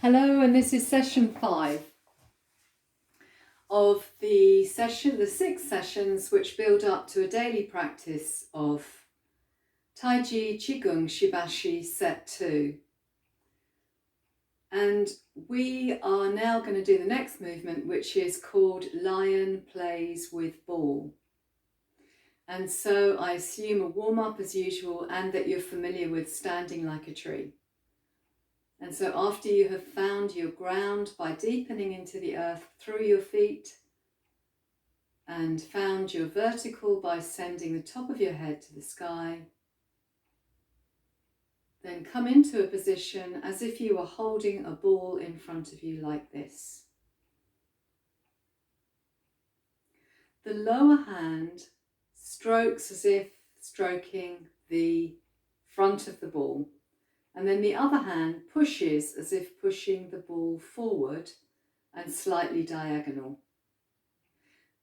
Hello, and this is session 5 of the 6 sessions which build up to a daily practice of Taiji, Qigong, Shibashi set 2. And we are now going to do the next movement, which is called Lion Plays with Ball. And so I assume a warm-up as usual, and that you're familiar with standing like a tree. And so after you have found your ground by deepening into the earth through your feet, and found your vertical by sending the top of your head to the sky, then come into a position as if you were holding a ball in front of you like this. The lower hand strokes as if stroking the front of the ball, and then the other hand pushes as if pushing the ball forward and slightly diagonal.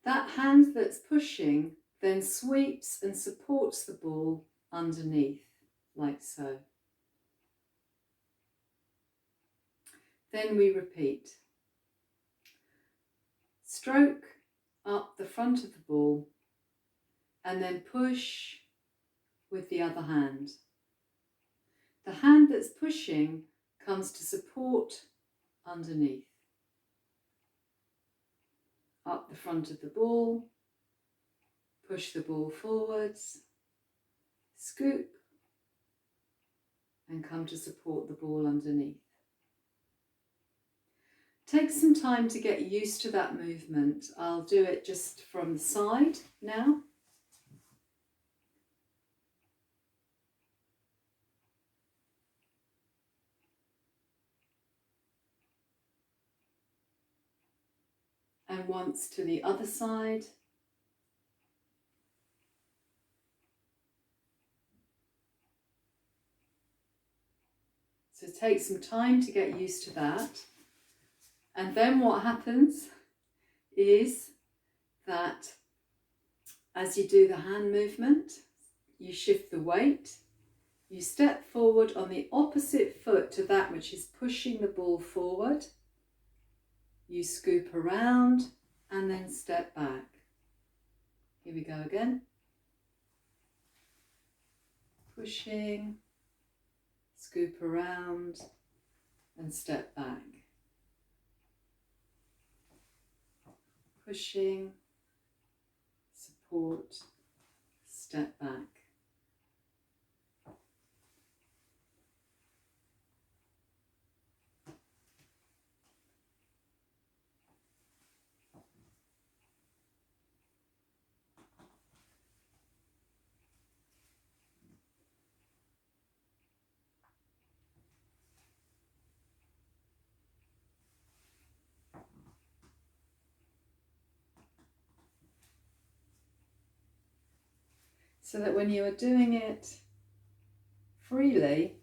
That hand that's pushing then sweeps and supports the ball underneath, like so. Then we repeat. Stroke up the front of the ball and then push with the other hand. The hand that's pushing comes to support underneath. Up the front of the ball, push the ball forwards, scoop, and come to support the ball underneath. Take some time to get used to that movement. I'll do it just from the side now. And once to the other side. So take some time to get used to that. And then what happens is that as you do the hand movement, you shift the weight, you step forward on the opposite foot to that which is pushing the ball forward. You scoop around and then step back. Here we go again. Pushing, scoop around and step back. Pushing, support, step back. So that when you are doing it freely,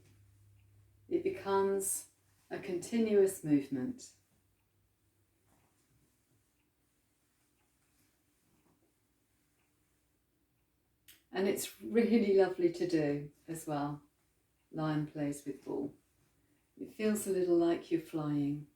it becomes a continuous movement. And it's really lovely to do as well. Lion plays with ball. It feels a little like you're flying.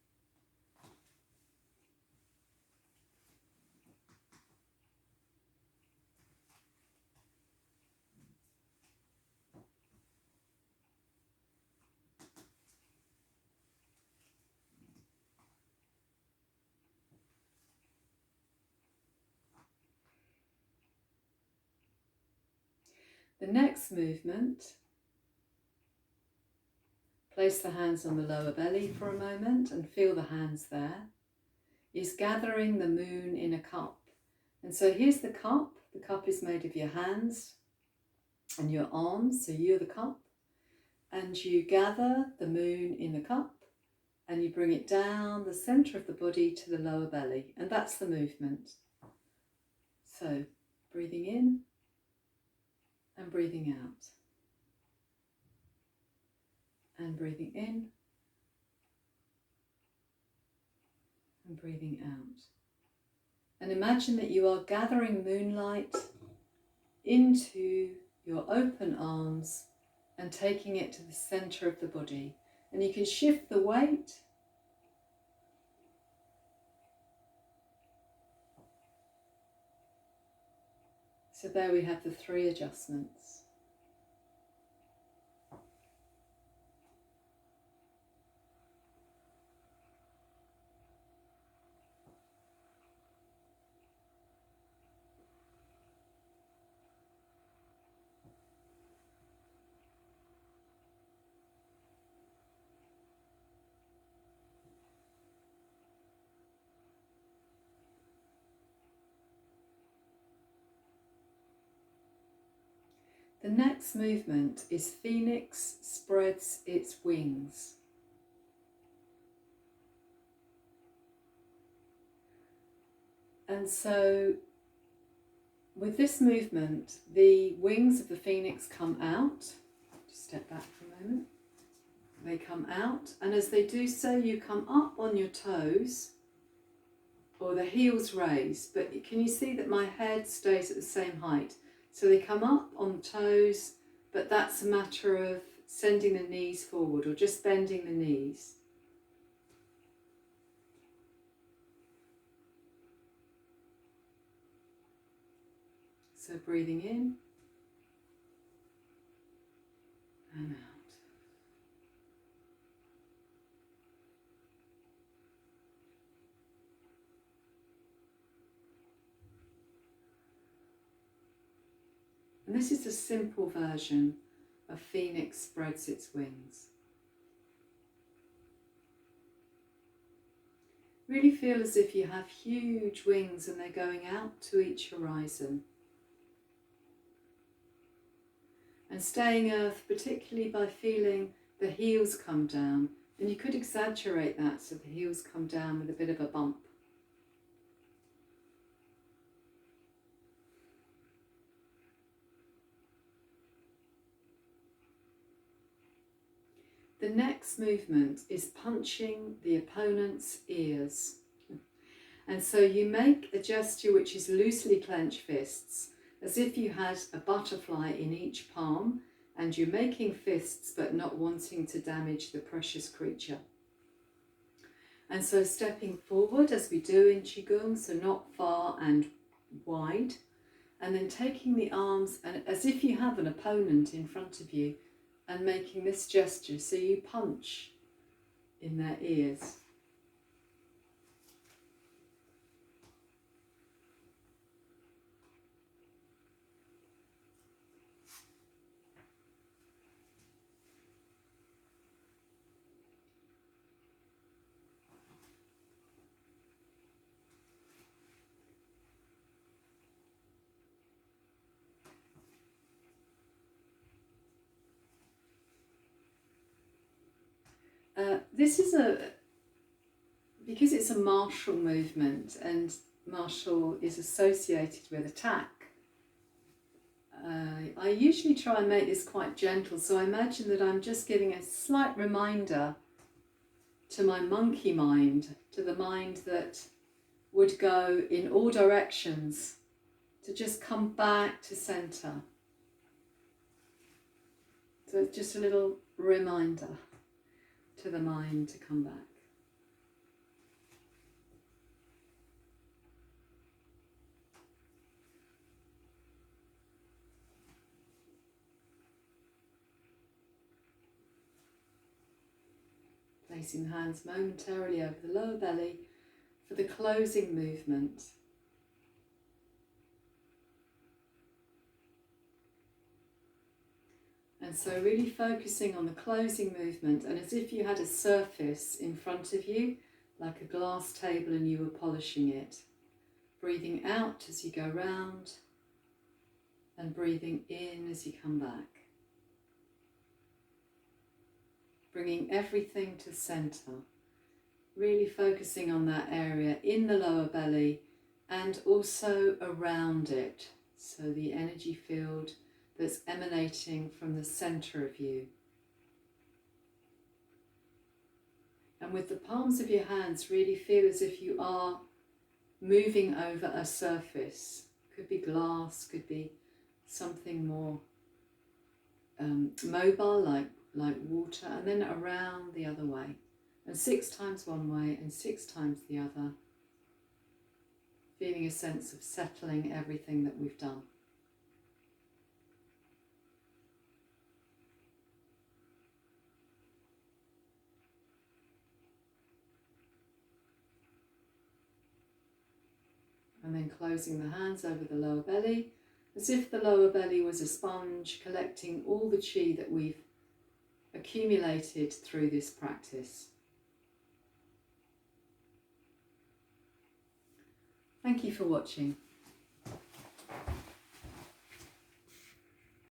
The next movement, place the hands on the lower belly for a moment and feel the hands there, is gathering the moon in a cup. And so here's the cup. The cup is made of your hands and your arms, so you're the cup. And you gather the moon in the cup and you bring it down the centre of the body to the lower belly. And that's the movement. So breathing in and breathing out. And breathing in and breathing out. And imagine that you are gathering moonlight into your open arms and taking it to the centre of the body. And you can shift the weight So there we have the 3 adjustments. The next movement is Phoenix spreads its wings. And so with this movement, the wings of the Phoenix come out. Just step back for a moment. They come out, and as they do so, you come up on your toes, or the heels raise, but can you see that my head stays at the same height? So they come up on the toes, but that's a matter of sending the knees forward or just bending the knees. So breathing in and out. And this is a simple version of Phoenix spreads its wings. Really feel as if you have huge wings and they're going out to each horizon. And staying earth, particularly by feeling the heels come down. And you could exaggerate that so the heels come down with a bit of a bump. The next movement is punching the opponent's ears. And so you make a gesture which is loosely clenched fists, as if you had a butterfly in each palm, and you're making fists but not wanting to damage the precious creature. And so stepping forward as we do in Qigong, so not far and wide, and then taking the arms and as if you have an opponent in front of you, and making this gesture, so you punch in their ears. This is because it's a martial movement and martial is associated with attack. I usually try and make this quite gentle, so I imagine that I'm just giving a slight reminder to my monkey mind, to the mind that would go in all directions, to just come back to centre. So it's just a little reminder to the mind to come back. Placing the hands momentarily over the lower belly for the closing movement. And so really focusing on the closing movement, and as if you had a surface in front of you, like a glass table, and you were polishing it. Breathing out as you go round, and breathing in as you come back. Bringing everything to centre, really focusing on that area in the lower belly and also around it, so the energy field that's emanating from the centre of you. And with the palms of your hands, really feel as if you are moving over a surface. Could be glass, could be something more mobile like water, and then around the other way. And 6 times one way and 6 times the other. Feeling a sense of settling everything that we've done. And then closing the hands over the lower belly, as if the lower belly was a sponge collecting all the chi that we've accumulated through this practice. Thank you for watching.